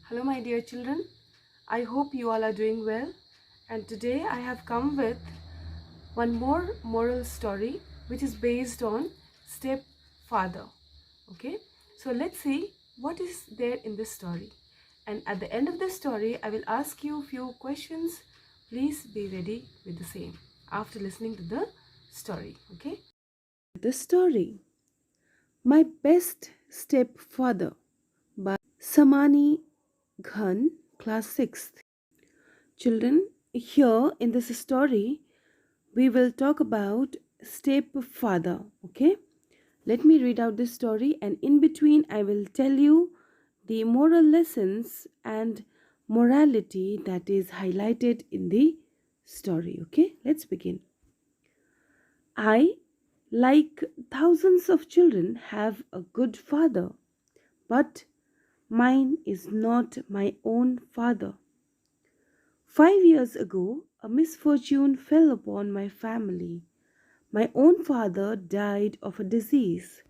Hello, my dear children. I hope you all are doing well. And today I have come with one more moral story which is based on stepfather. Okay, so let's see what is there in this story. And at the end of the story, I will ask you a few questions. Please be ready with the same after listening to the story. Okay, the story My Best Stepfather by Samani Ghan, class 6th. Children, here in this story, we will talk about stepfather. Okay, let me read out this story, and in between, I will tell you the moral lessons and morality that is highlighted in the story. Okay, let's begin. I, like thousands of children, have a good father, but mine is not my own father. 5 years ago, a misfortune fell upon my family. My own father died of a disease.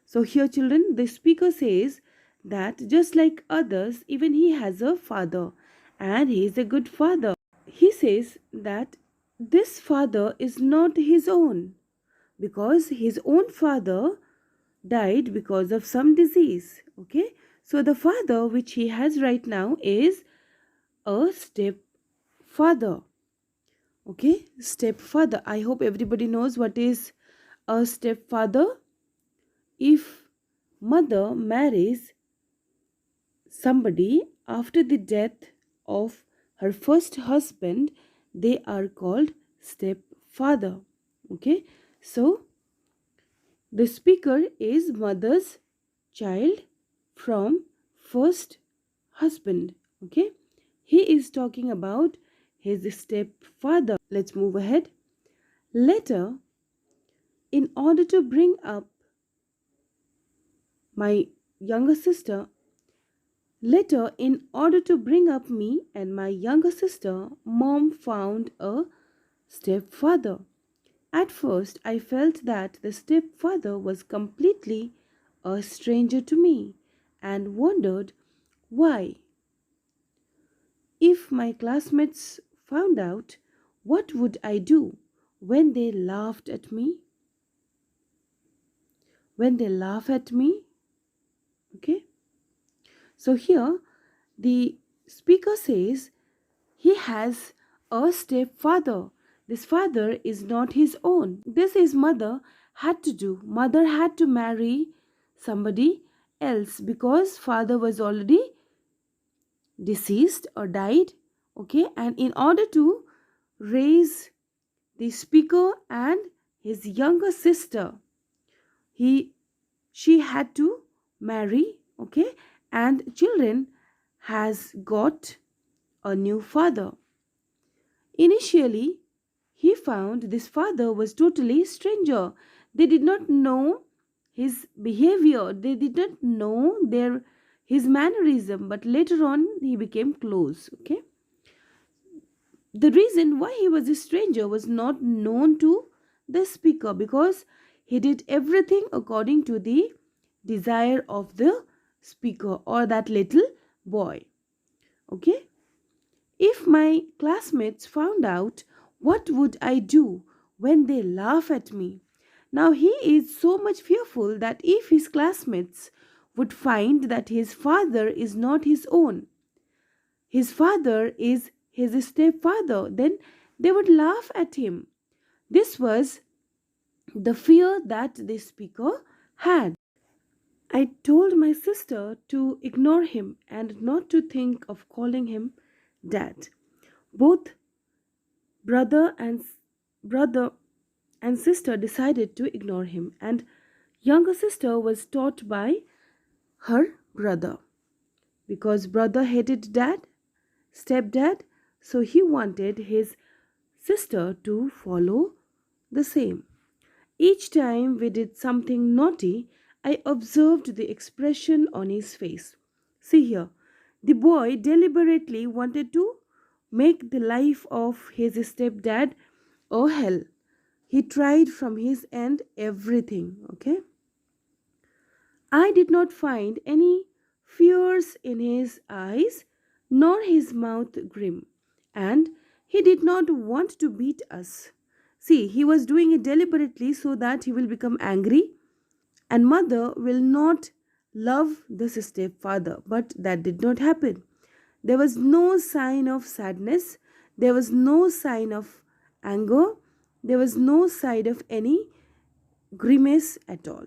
So, here, children, the speaker says that just like others, even he has a father and he is a good father. He says that this father is not his own because his own father died because of some disease. Okay, so the father which he has right now is a stepfather. Okay, stepfather. I hope everybody knows what is a stepfather. If mother marries somebody after the death of her first husband, they are called stepfather. Okay, so the speaker is mother's child from first husband. Okay, he is talking about his stepfather. Let's move ahead. Later, in order to bring up my younger sister, later, in order to bring up me and my younger sister, mom found a stepfather. At first, I felt that the stepfather was completely a stranger to me and wondered why. If my classmates found out, what would I do when they laughed at me? When they laugh at me? Okay. So here the speaker says he has a stepfather. This father is not his own. This his mother had to do. Mother had to marry somebody else because father was already deceased or died. Okay, and in order to raise the speaker and his younger sister, he she had to marry. Okay, and children has got a new father. Initially, he found this father was totally stranger. They did not know his behavior, they did not know his mannerism, but later on he became close. Okay, the reason why he was a stranger was not known to the speaker because he did everything according to the desire of the speaker or that little boy. Okay, if my classmates found out, what would I do when they laugh at me? Now he is so much fearful that if his classmates would find that his father is not his own, his father is his stepfather, then they would laugh at him. This was the fear that the speaker had. I told my sister to ignore him and not to think of calling him dad. Both brother and brother and sister decided to ignore him, and younger sister was taught by her brother because brother hated dad, stepdad, so he wanted his sister to follow the same. Each time we did something naughty, I observed the expression on his face. See here, the boy deliberately wanted to make the life of his stepdad a hell. He tried from his end everything. Okay, I did not find any fierce in his eyes, nor his mouth grim, and he did not want to beat us. See, he was doing it deliberately so that he will become angry and mother will not love the stepfather. But that did not happen. There was no sign of sadness, there was no sign of anger, there was no sign of any grimace at all.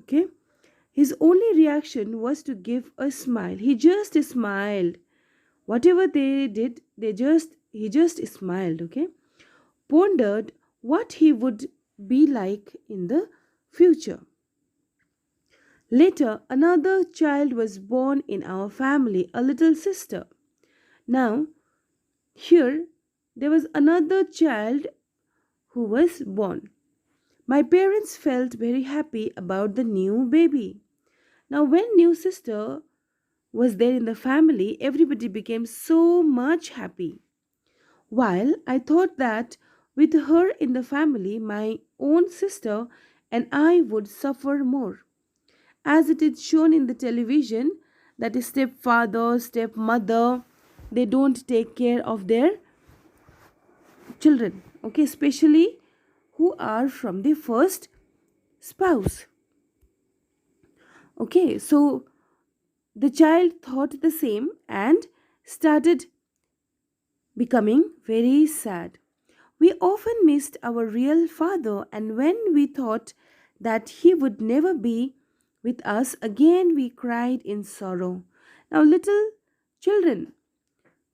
Okay, his only reaction was to give a smile. He just smiled. Whatever they did, he just smiled. Okay, pondered what he would be like in the future. Later, another child was born in our family, a little sister. Now, here, there was another child who was born. My parents felt very happy about the new baby. Now, when new sister was there in the family, everybody became so much happy. While I thought that with her in the family, my own sister and I would suffer more. As it is shown in the television, that is stepfather, stepmother, they don't take care of their children, okay, especially who are from the first spouse. Okay, so the child thought the same and started becoming very sad. We often missed our real father, and when we thought that he would never be with us again, we cried in sorrow. Now, little children,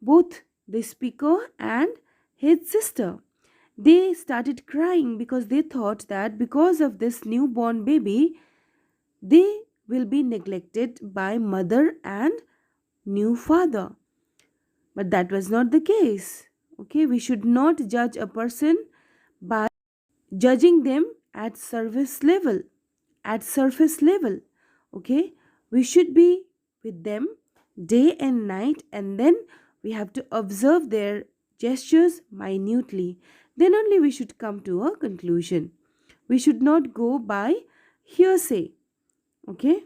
both the speaker and his sister, they started crying because they thought that because of this newborn baby, they will be neglected by mother and new father. But that was not the case. Okay, we should not judge a person by judging them at surface level. Okay, we should be with them day and night, and then we have to observe their gestures minutely. Then only we should come to a conclusion. We should not go by hearsay. Okay,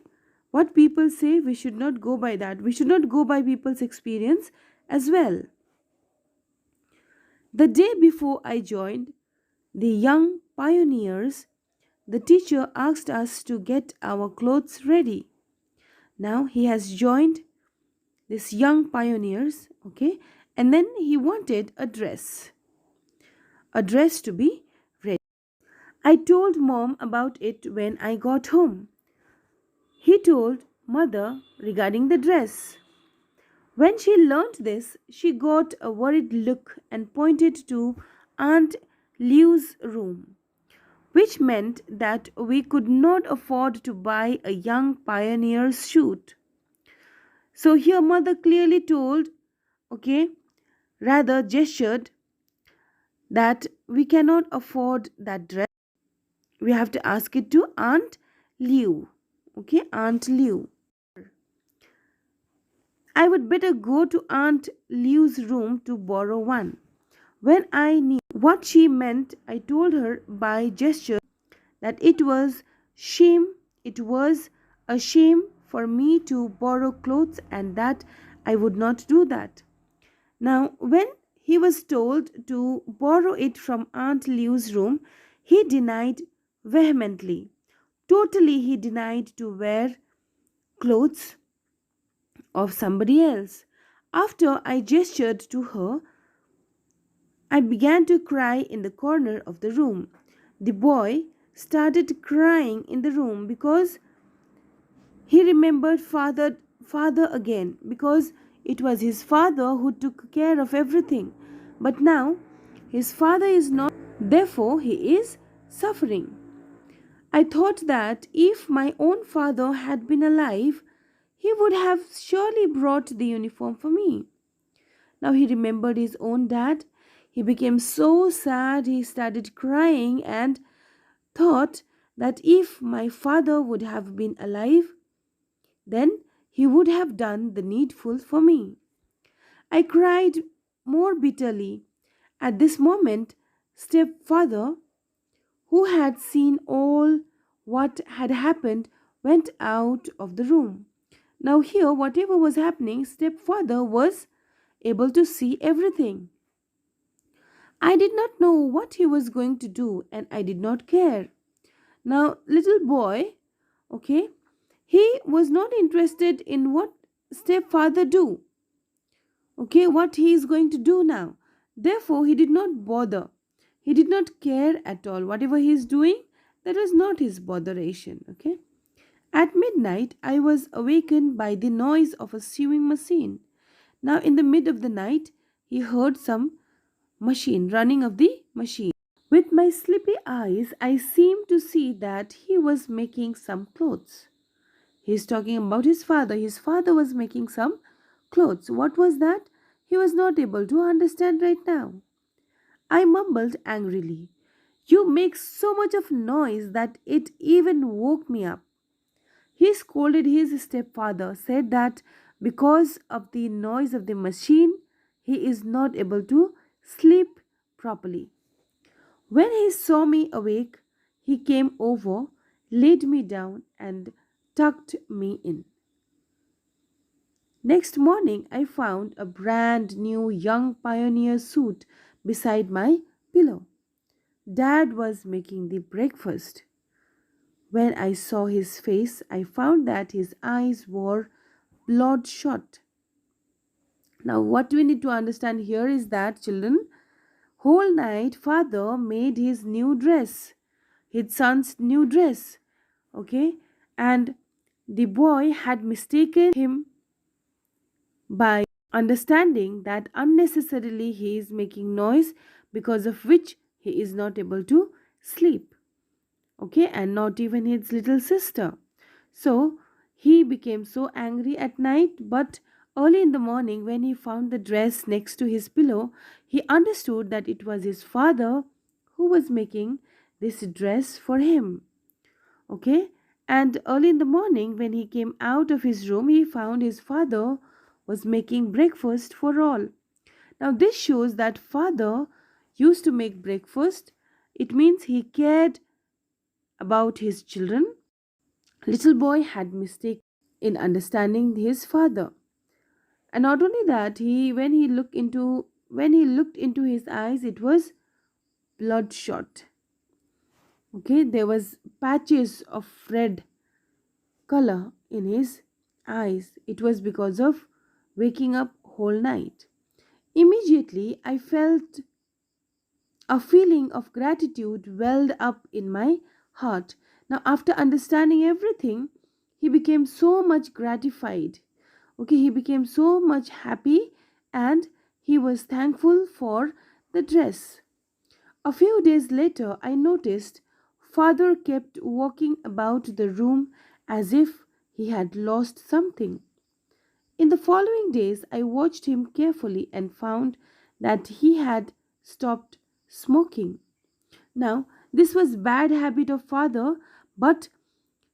what people say, we should not go by that. We should not go by people's experience as well. The day before I joined the young pioneers, the teacher asked us to get our clothes ready. Now he has joined this young pioneers, okay, and then he wanted a dress to be ready. I told mom about it when I got home. He told mother regarding the dress. When she learnt this, she got a worried look and pointed to Aunt Liu's room, which meant that we could not afford to buy a young pioneer's suit. So here mother clearly told, okay, rather gestured that we cannot afford that dress. We have to ask it to Aunt Liu. Okay, Aunt Liu. I would better go to Aunt Liu's room to borrow one. When I knew what she meant, I told her by gesture that it was a shame for me to borrow clothes and that I would not do that. Now, when he was told to borrow it from Aunt Liu's room, he denied vehemently. Totally, he denied to wear clothes of somebody else. After I gestured to her, I began to cry in the corner of the room. The boy started crying in the room because he remembered father again, because it was his father who took care of everything. But now his father is not, therefore he is suffering. I thought that if my own father had been alive, he would have surely brought the uniform for me. Now he remembered his own dad. He became so sad, he started crying and thought that if my father would have been alive, then he would have done the needful for me. I cried more bitterly. At this moment, stepfather, who had seen all what had happened, went out of the room. Now, here, whatever was happening, stepfather was able to see everything. I did not know what he was going to do, and I did not care. Now, little boy, okay, he was not interested in what stepfather do, okay, what he is going to do now. Therefore, he did not bother. He did not care at all. Whatever he is doing, that was not his botheration, okay. At midnight, I was awakened by the noise of a sewing machine. Now, in the mid of the night, he heard some machine running of the machine. With my sleepy eyes, I seemed to see that he was making some clothes. He is talking about his father. His father was making some clothes. What was that? He was not able to understand right now. I mumbled angrily. You make so much of noise that it even woke me up. He scolded his stepfather, said that because of the noise of the machine, he is not able to sleep properly. When he saw me awake, he came over, laid me down, and tucked me in. Next morning, I found a brand new young pioneer suit beside my pillow. Dad was making the breakfast. When I saw his face, I found that his eyes were bloodshot. Now, what we need to understand here is that, children, whole night father made his new dress, his son's new dress, okay, and the boy had mistaken him by understanding that unnecessarily he is making noise, because of which he is not able to sleep, okay, and not even his little sister. So he became so angry at night, but early in the morning, when he found the dress next to his pillow, he understood that it was his father who was making this dress for him, okay. And early in the morning, when he came out of his room, he found his father was making breakfast for all. Now this shows that father used to make breakfast. It means he cared about his children. Little boy had mistake in understanding his father. And not only that, he when he looked into his eyes, it was bloodshot. Okay, there was patches of red color in his eyes. It was because of waking up whole night. Immediately I felt a feeling of gratitude welled up in my heart. Now, after understanding everything, he became so much gratified. Okay, he became so much happy, and he was thankful for the dress. A few days later, I noticed father kept walking about the room as if he had lost something. In the following days, I watched him carefully and found that he had stopped smoking. Now, this was bad habit of father, but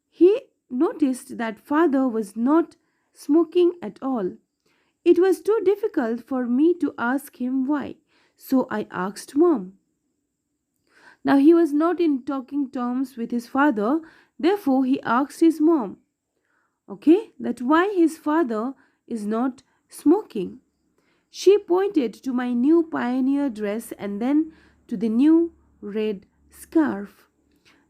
he noticed that father was not smoking at all. It was too difficult for me to ask him why, so I asked mom. Now, he was not in talking terms with his father, therefore he asked his mom, okay, that why his father is not smoking. She pointed to my new pioneer dress and then to the new red scarf.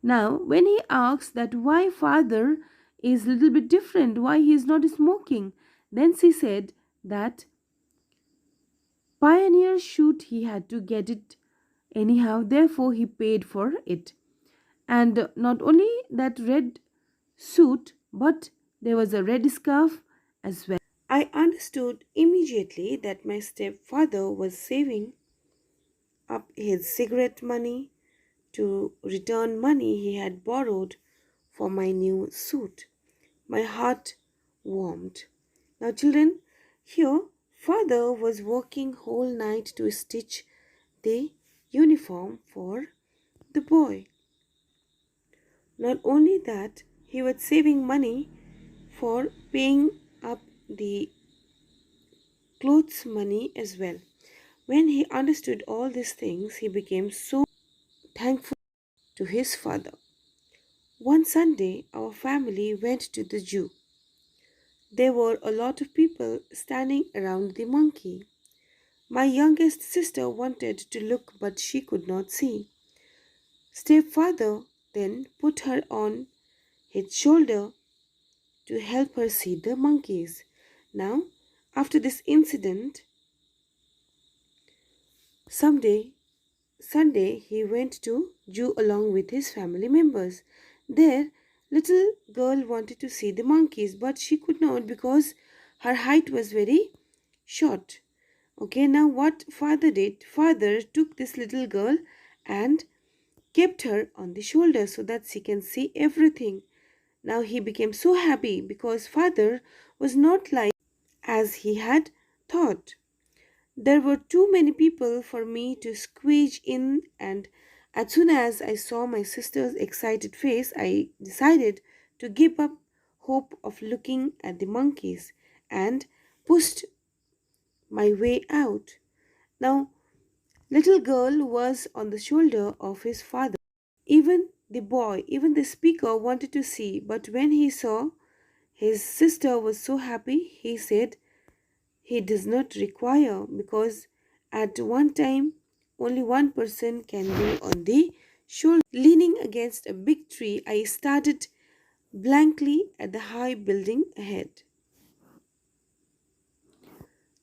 Now, when he asked that why father is little bit different, why he is not smoking, then she said that pioneer shoot he had to get it anyhow, therefore he paid for it. And not only that red suit, but there was a red scarf as well. I understood immediately that my stepfather was saving up his cigarette money to return money he had borrowed for my new suit. My heart warmed. Now, children, here father was working whole night to stitch the uniform for the boy. Not only that, he was saving money for paying up the clothes money as well. When he understood all these things, he became so thankful to his father. One Sunday, our family went to the zoo. There were a lot of people standing around the monkey. My youngest sister wanted to look, but she could not see. Stepfather then put her on his shoulder to help her see the monkeys. Now, after this incident, someday Sunday he went to zoo along with his family members. There, little girl wanted to see the monkeys, but she could not because her height was very short. Okay, now what father did? Father took this little girl and kept her on the shoulder so that she can see everything. Now he became so happy because father was not like as he had thought. There were too many people for me to squeeze in, and as soon as I saw my sister's excited face, I decided to give up hope of looking at the monkeys and pushed my way out. Now, little girl was on the shoulder of his father. Even the speaker wanted to see, but when he saw his sister was so happy, he said, he does not require because at one time only one person can be on the shoulder. Leaning against a big tree, I started blankly at the high building ahead.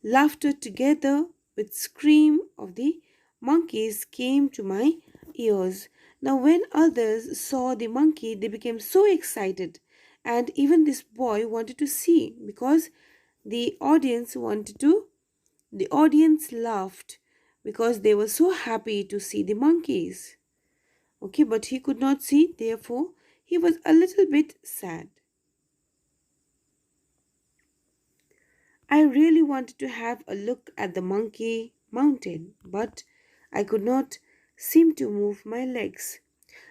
Laughter together with scream of the monkeys came to my ears. Now when others saw the monkey, they became so excited, and even this boy wanted to see because the audience wanted to the audience laughed because they were so happy to see the monkeys. Okay, but he could not see, therefore, he was a little bit sad. I really wanted to have a look at the monkey mountain, but I could not seem to move my legs.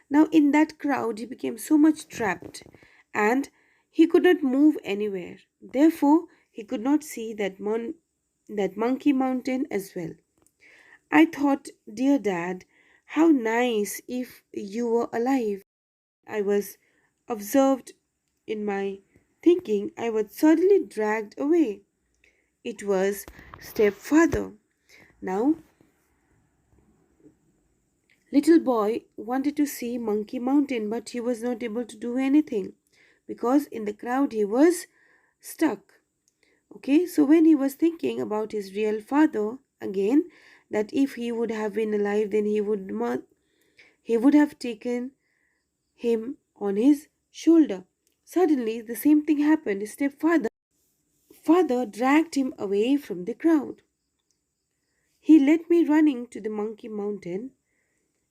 Now, in that crowd, he became so much trapped and he could not move anywhere. Therefore, he could not see that monkey mountain as well. I thought, dear dad, how nice if you were alive. I was observed in my thinking. I was suddenly dragged away. It was stepfather. Now, little boy wanted to see Monkey Mountain, but he was not able to do anything because in the crowd he was stuck. Okay, so when he was thinking about his real father again, that if he would have been alive, then he would have taken him on his shoulder. Suddenly, the same thing happened. Father dragged him away from the crowd. He led me running to the monkey mountain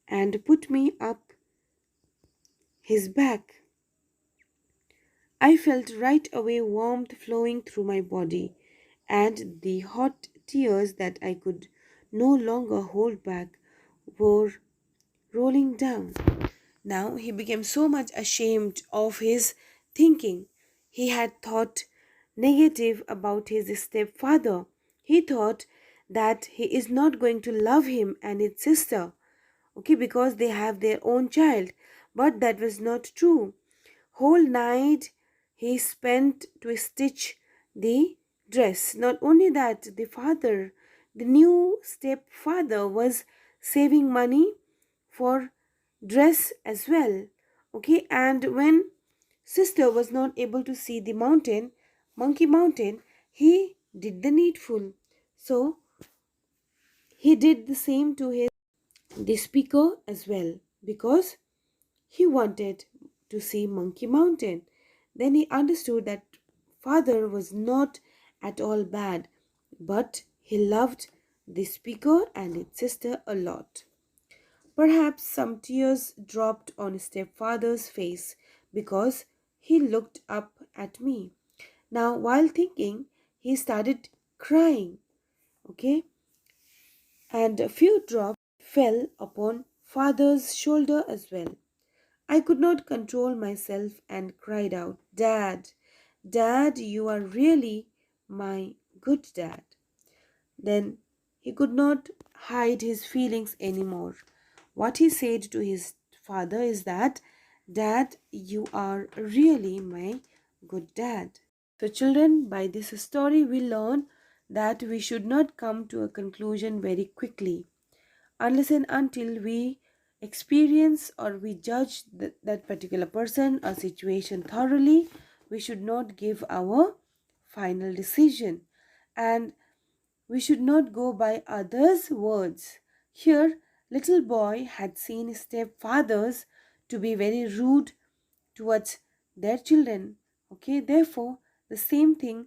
and put me up his back. I felt right away warmth flowing through my body and the hot tears that I could no longer hold back were rolling down. Now he became so much ashamed of his thinking. He had thought negative about his stepfather. He thought that he is not going to love him and his sister, okay, because they have their own child. But that was not true. Whole night he spent to stitch the dress. Not only that, the new stepfather was saving money for dress as well. Okay, and when sister was not able to see the monkey mountain, he did the needful. So he did the same to the speaker as well because he wanted to see Monkey Mountain. Then he understood that father was not at all bad, but he loved the speaker and its sister a lot. Perhaps some tears dropped on stepfather's face because he looked up at me. Now, while thinking, he started crying, okay? And a few drops fell upon father's shoulder as well. I could not control myself and cried out, Dad, Dad, you are really my good dad. Then he could not hide his feelings anymore. What he said to his father is that, Dad, you are really my good dad. So children, by this story we learn that we should not come to a conclusion very quickly unless and until we experience or we judge that particular person or situation thoroughly. We should not give our final decision, and we should not go by others' words. Here, little boy had seen his stepfathers to be very rude towards their children. Okay, therefore, the same thing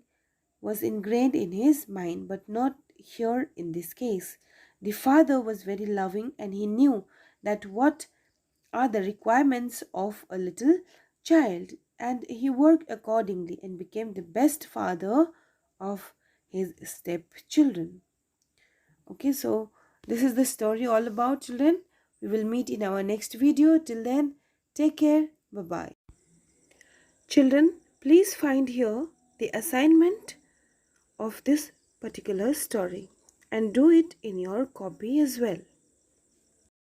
was ingrained in his mind, but not here in this case. The father was very loving and he knew that what are the requirements of a little child, and he worked accordingly and became the best father of his stepchildren. Okay, so this is the story all about, children. We will meet in our next video. Till then, take care. Bye bye. Children, please find here the assignment of this particular story and do it in your copy as well.